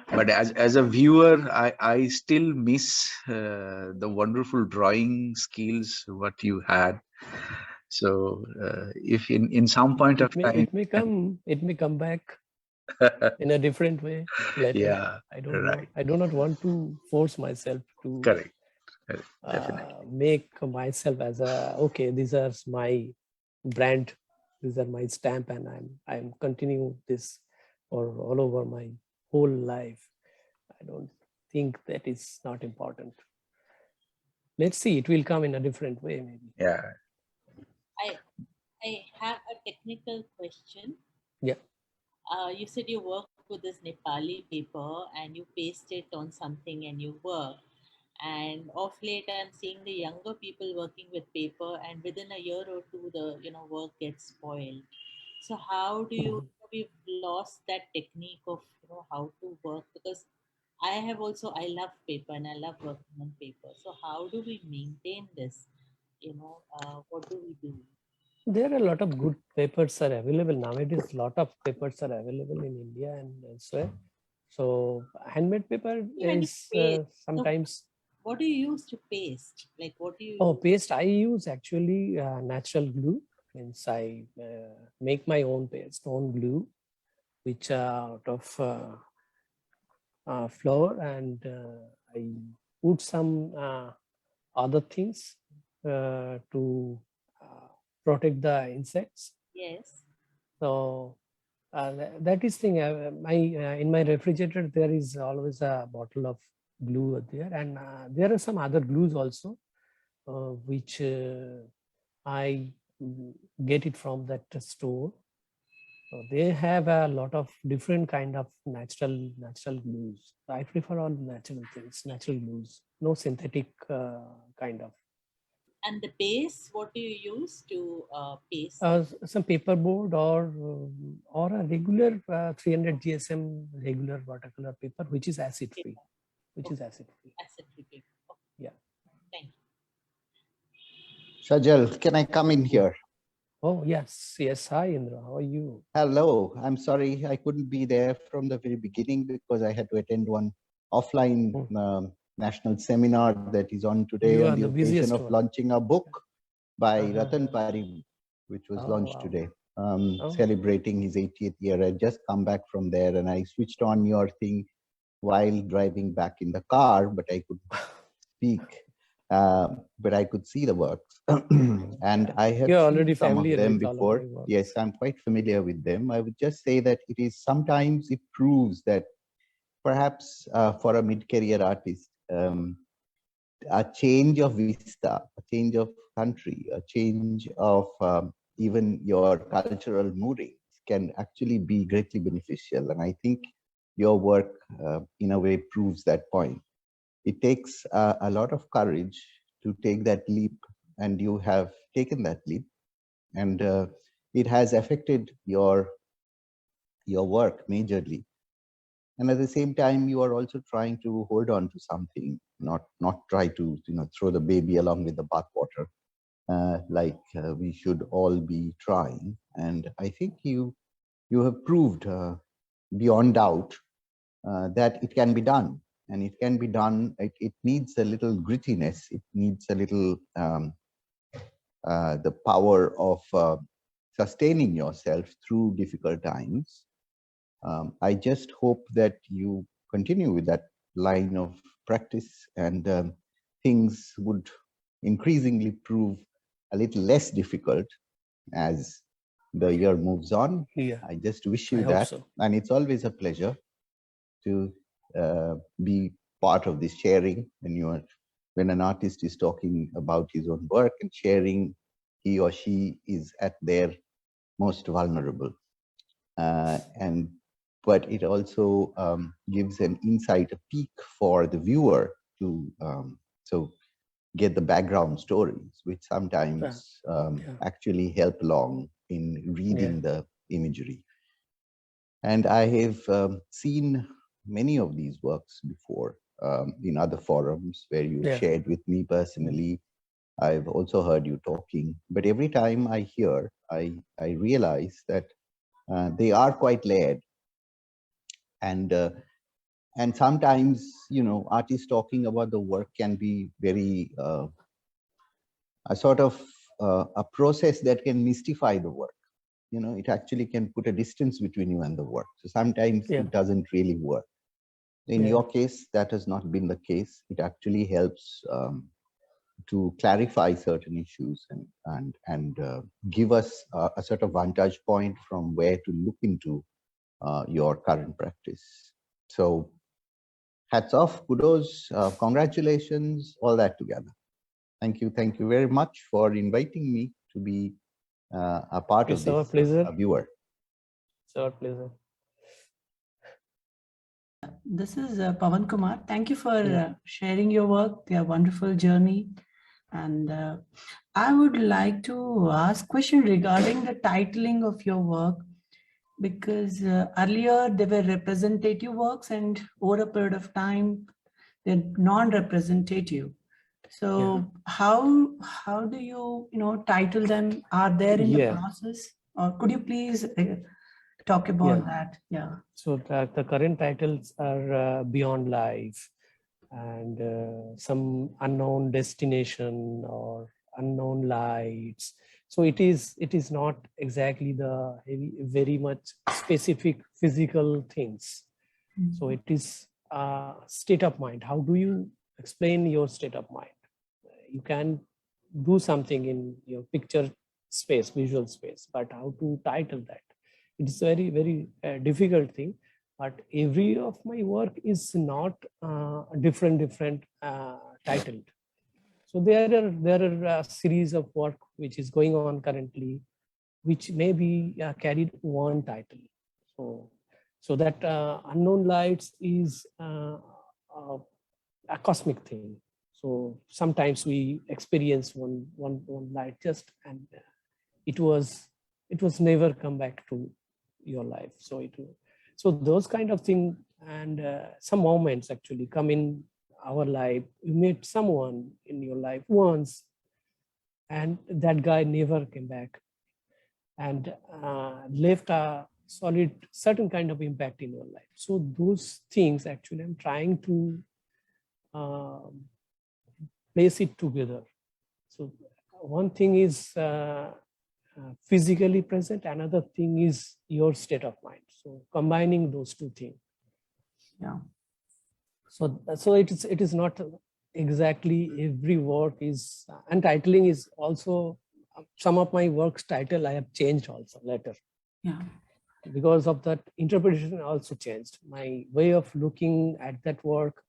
But as a viewer, I still miss the wonderful drawing skills what you had. So if in some point of time it may come back in a different way later. yeah, I don't right. know. I do not want to force myself to Correct. Definitely. make myself as okay, these are my brand, these are my stamp, and I'm continuing this for all over my whole life. I don't think that is not important. Let's see, it will come in a different way maybe. Yeah. I have a technical question. Yeah. You said you work with this Nepali paper and you paste it on something and you work. And of late, I'm seeing the younger people working with paper, and within a year or two, the work gets spoiled. So how do you? We've lost that technique of how to work, because I have also, I love paper and I love working on paper. So how do we maintain this? What do we do? There are a lot of good papers are available nowadays. A lot of papers are available in India and elsewhere. So handmade paper When you is paste, sometimes. What do you use to paste? Like what do you? Oh, paste. I use actually natural glue. Means I make my own paste, own glue, which are out of flour, and I put some other things to protect the insects. Yes. So that is thing. In my refrigerator there is always a bottle of glue there, and there are some other glues also, which I get it from that store. So they have a lot of different kind of natural glues. I prefer all natural things, natural glues, no synthetic kind of. And the base, what do you use to paste? Some paperboard or a regular 300 GSM regular watercolor paper, which is acid free, Acid free. Yeah. Thank you. Sajal, can I come in here? Oh, yes. Hi, Indra. How are you? Hello. I'm sorry I couldn't be there from the very beginning because I had to attend one offline national seminar that is on today You on are the the occasion busiest of one. launching a book by Uh-huh. Ratan Pari, which was launched wow. today, Oh. celebrating his 80th year. I just come back from there and I switched on your thing while driving back in the car, but I could speak. But I could see the works. And I have You're seen already some of familiar them with all of before. my works. Yes, I'm quite familiar with them. I would just say that it is sometimes it proves that perhaps for a mid-career artist, a change of vista, a change of country, a change of even your cultural moodings can actually be greatly beneficial. And I think your work in a way proves that point. It takes a lot of courage to take that leap, and you have taken that leap, and it has affected your work majorly. And at the same time, you are also trying to hold on to something, not try to throw the baby along with the bathwater, like we should all be trying. And I think you have proved beyond doubt that it can be done. And it can be done. It needs a little grittiness. It needs a little the power of sustaining yourself through difficult times. I just hope that you continue with that line of practice, and things would increasingly prove a little less difficult as the year moves on. Yeah. I just wish I you hope that. so. And it's always a pleasure to be part of this sharing when an artist is talking about his own work and sharing, he or she is at their most vulnerable. But it also gives an insight, a peek for the viewer to so get the background stories, which sometimes actually help along in reading the imagery. And I have seen many of these works before in other forums where you shared with me personally. I've also heard you talking, but every time I hear, I realize that they are quite layered, and sometimes artists talking about the work can be very a sort of a process that can mystify the work. It actually can put a distance between you and the work. So sometimes it doesn't really work. In your case, that has not been the case. It actually helps to clarify certain issues and give us a sort of vantage point from where to look into your current practice. So hats off, kudos, congratulations, all that together. Thank you very much for inviting me to be a part of this, a viewer. It's our pleasure. This is Pawan Kumar. Thank you for sharing your work, your wonderful journey. And I would like to ask a question regarding the titling of your work, because earlier they were representative works and over a period of time, they're non-representative. So how do you, title them? Are there in the process? Or could you please talk about that? Yeah. So the current titles are Beyond Life and some unknown destination or unknown lights. So it is not exactly the very much specific physical things. So it is a state of mind. How do you explain your state of mind? You can do something in your picture space, visual space, but how to title that? It's very, very difficult thing. But every of my work is not different titled. So there are a series of work which is going on currently. which maybe carried one title. So that unknown lights is a cosmic thing. So sometimes we experience one light just, and it was never come back to your life. So those kind of things, and some moments actually come in our life. You meet someone in your life once, and that guy never came back, and left a solid certain kind of impact in your life. So those things actually I'm trying to place it together. So one thing is physically present, another thing is your state of mind. So combining those two things. Yeah. So it is not exactly every work is, and titling is also, some of my works title I have changed also later. Yeah. Because of that, interpretation also changed. My way of looking at that work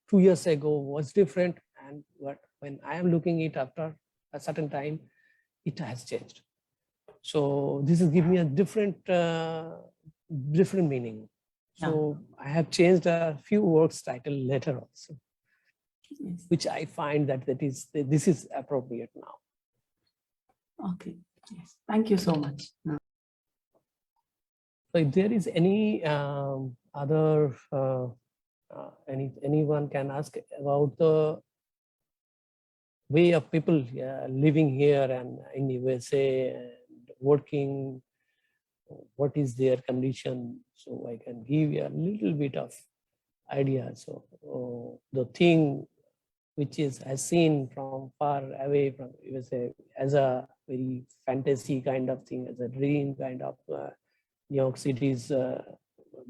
2 years ago was different, and when I am looking it after a certain time, it has changed. So this is giving me a different meaning. So I have changed a few works title later also, Yes. which I find that this is appropriate now. Okay. Yes. Thank you so much. So if there is any other anyone can ask about the way of people living here and in USA and working, what is their condition, so I can give you a little bit of idea. So the thing which is as seen from far away from USA as a very fantasy kind of thing, as a dream kind of New York City's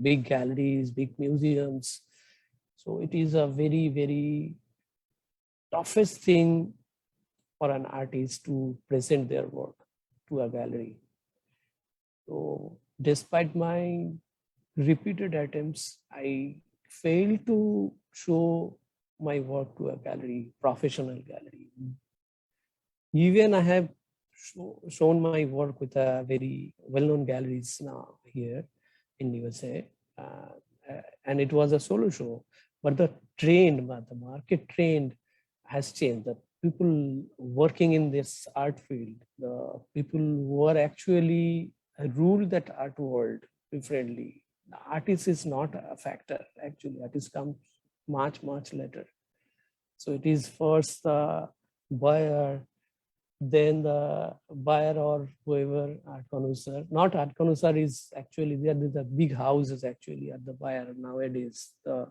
big galleries, big museums. So it is a very, very toughest thing for an artist to present their work to a gallery. So despite my repeated attempts, I failed to show my work to a gallery, professional gallery. Even I have shown my work with a very well-known galleries now here in USA, and it was a solo show. But the market trend has changed. The people working in this art field, the people who are actually rule that art world differently. The artist is not a factor. Actually, artist comes much later. So it is first the buyer, then the buyer or whoever art connoisseur. Not art connoisseur is actually, there are the big houses actually are the buyer nowadays. The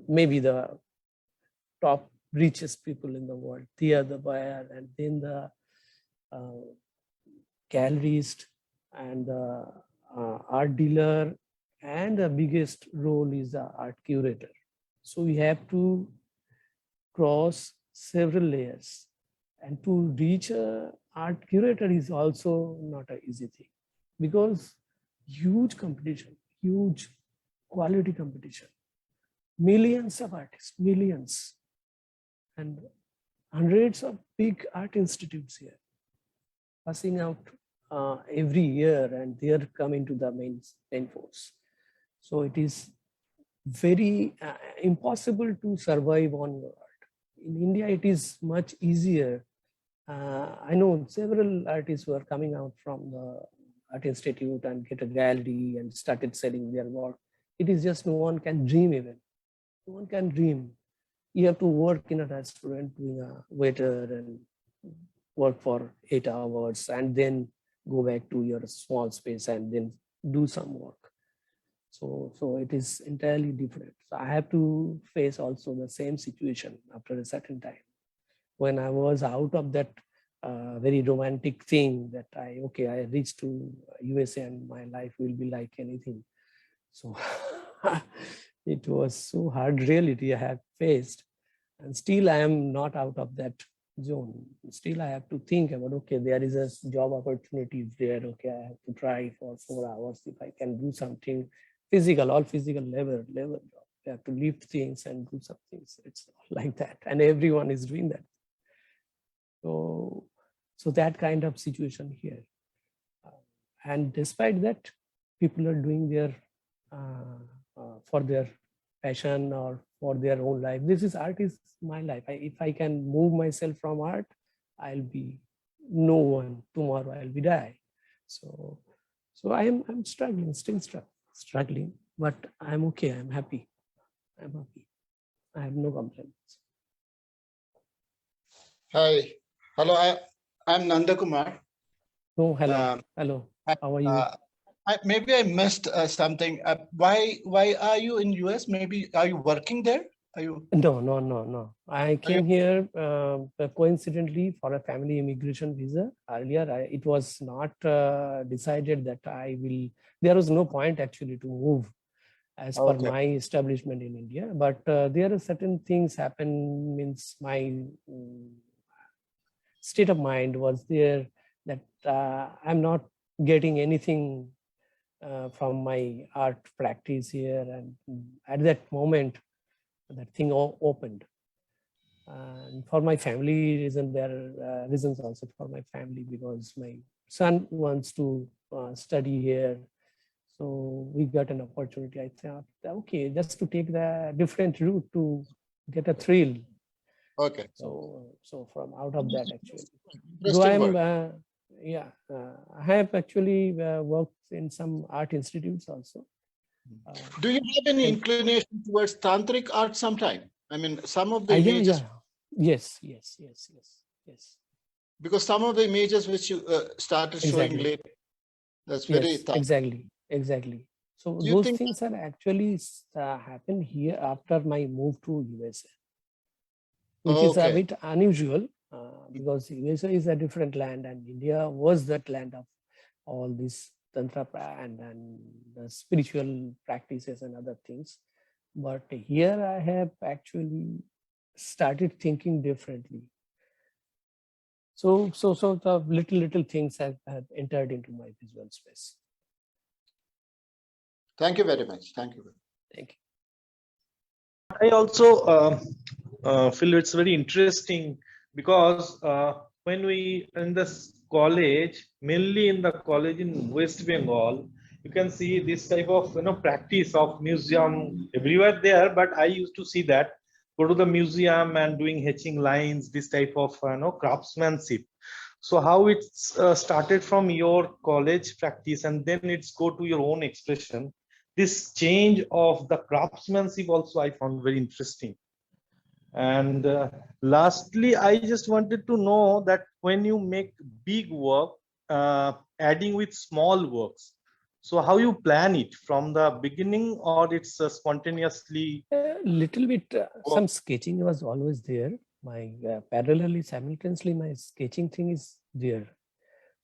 maybe the top richest people in the world, they are the buyer, and then the gallerist and the art dealer, and the biggest role is the art curator. So we have to cross several layers, and to reach a art curator is also not an easy thing, because huge competition, huge quality competition, millions of artists, millions, and hundreds of big art institutes here passing out every year, and they are coming to the main force. So it is very impossible to survive on your art. In India, it is much easier. I know several artists who are coming out from the art institute and get a gallery and started selling their work. It is just no one can dream even. No one can dream. You have to work in a restaurant, being a waiter, and work for 8 hours, and then go back to your small space and then do some work. So it is entirely different. So I have to face also the same situation after a certain time. When I was out of that very romantic thing that I reached to USA and my life will be like anything. So it was so hard reality I have faced, and still I am not out of that zone. Still I have to think about, okay, there is a job opportunity there. Okay, I have to try for 4 hours if I can do something physical, all physical labor job. You have to lift things and do some things. It's like that, and everyone is doing that. So So that kind of situation here. And despite that, people are doing their for their passion or for their own life. This is art is my life. If I can move myself from art, I'll be no one. Tomorrow I'll be die. So I'm struggling, still struggling, but I'm okay. I'm happy. I'm happy. I have no complaints. Hi. Hello, I'm Nanda Kumar. Oh, hello. Hello. How are you? Maybe I missed something. Why are you in US? Maybe are you working there? Are you? No. I came here coincidentally for a family immigration visa. Earlier, it was not decided that I will. There was no point actually to move as per my establishment in India. But there are certain things happen. Means my state of mind was there that I'm not getting anything from my art practice here, and at that moment that thing opened. And for my family reason, there are reasons also for my family, because my son wants to study here. So we got an opportunity. I thought, okay, just to take the different route to get a thrill. Okay. So from out of that actually. Interesting I have actually worked in some art institutes also. Do you have any inclination towards tantric art sometime? I mean, some of the images. Yes. Because some of the images which you started showing later, that's very exactly. So those things are actually happened here after my move to USA, which is a bit unusual because USA is a different land and India was that land of all these tantra and the spiritual practices and other things. But here I have actually started thinking differently. So the little things have entered into my visual space. Thank you very much. Thank you. Thank you. I also feel it's very interesting because when we in this college, mainly in the college in West Bengal, you can see this type of practice of museum everywhere there. But I used to see that go to the museum and doing hatching lines, this type of craftsmanship. So how it's started from your college practice and then it's go to your own expression. This change of the craftsmanship also I found very interesting. And lastly, I just wanted to know that when you make big work, adding with small works, so how you plan it from the beginning, or it's spontaneously? A little bit, some sketching was always there. My parallelly, simultaneously, my sketching thing is there.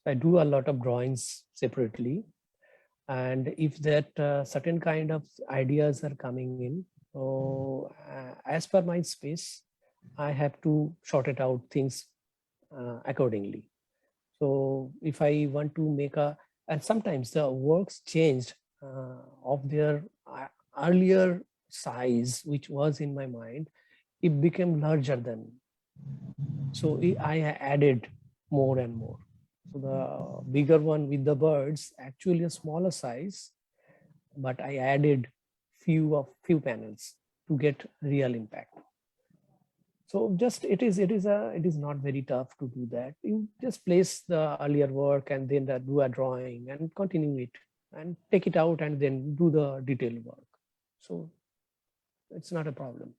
I do a lot of drawings separately. And if that certain kind of ideas are coming in, so as per my space, I have to sort it out things accordingly. So if I want to make and sometimes the works changed of their earlier size, which was in my mind, it became larger than. So I added more and more. So the bigger one with the birds, actually a smaller size, but I added few panels to get real impact. So just it is not very tough to do that. You just place the earlier work and then do a drawing and continue it and take it out and then do the detailed work. So it's not a problem.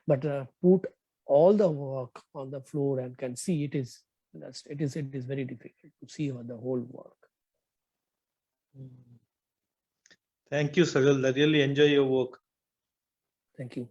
But put all the work on the floor and can see it is very difficult to see the whole work. Thank you, Sajal. I really enjoy your work. Thank you.